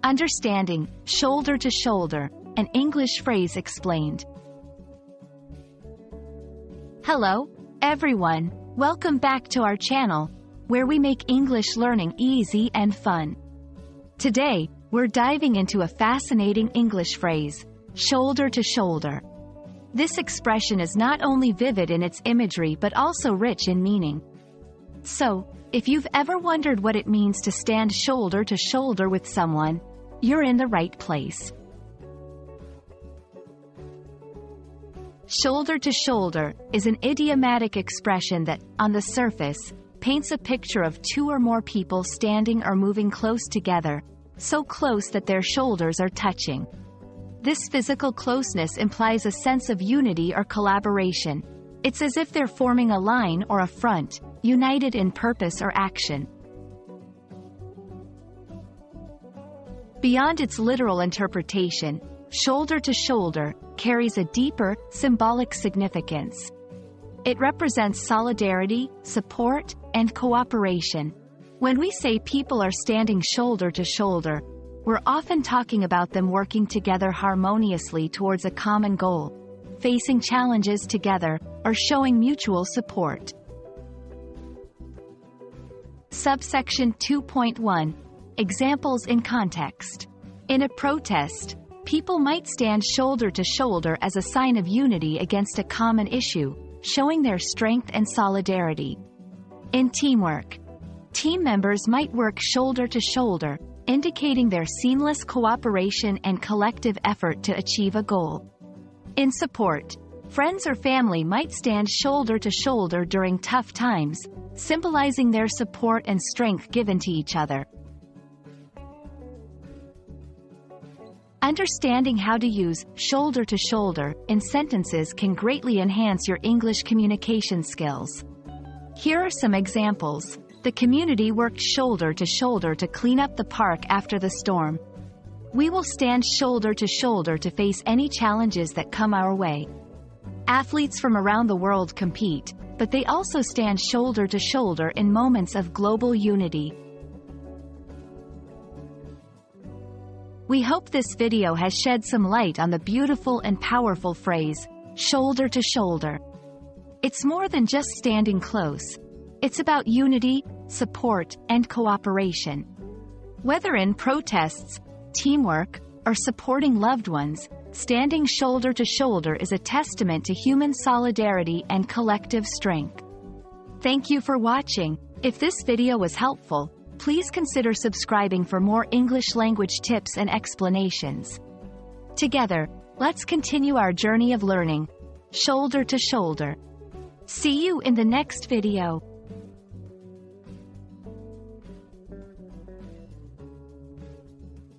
Understanding, shoulder to shoulder, an English phrase explained. Hello, everyone. Welcome back to our channel, where we make English learning easy and fun. Today, we're diving into a fascinating English phrase, shoulder to shoulder. This expression is not only vivid in its imagery but also rich in meaning. So, if you've ever wondered what it means to stand shoulder to shoulder with someone, you're in the right place. Shoulder to shoulder is an idiomatic expression that, on the surface, paints a picture of two or more people standing or moving close together, so close that their shoulders are touching. This physical closeness implies a sense of unity or collaboration. It's as if they're forming a line or a front, united in purpose or action. Beyond its literal interpretation, shoulder to shoulder carries a deeper, symbolic significance. It represents solidarity, support, and cooperation. When we say people are standing shoulder to shoulder, we're often talking about them working together harmoniously towards a common goal, facing challenges together, or showing mutual support. Subsection 2.1. Examples in context. In a protest, people might stand shoulder to shoulder as a sign of unity against a common issue, showing their strength and solidarity. In teamwork, team members might work shoulder to shoulder, indicating their seamless cooperation and collective effort to achieve a goal. In support, friends or family might stand shoulder to shoulder during tough times, symbolizing their support and strength given to each other. Understanding how to use shoulder to shoulder in sentences can greatly enhance your English communication skills. Here are some examples. The community worked shoulder to shoulder to clean up the park after the storm. We will stand shoulder to shoulder to face any challenges that come our way. Athletes from around the world compete, but they also stand shoulder to shoulder in moments of global unity. We hope this video has shed some light on the beautiful and powerful phrase, shoulder to shoulder. It's more than just standing close. It's about unity, support, and cooperation. Whether in protests, teamwork, or supporting loved ones, standing shoulder to shoulder is a testament to human solidarity and collective strength. Thank you for watching. If this video was helpful, please consider subscribing for more English language tips and explanations. Together, let's continue our journey of learning, shoulder to shoulder. See you in the next video.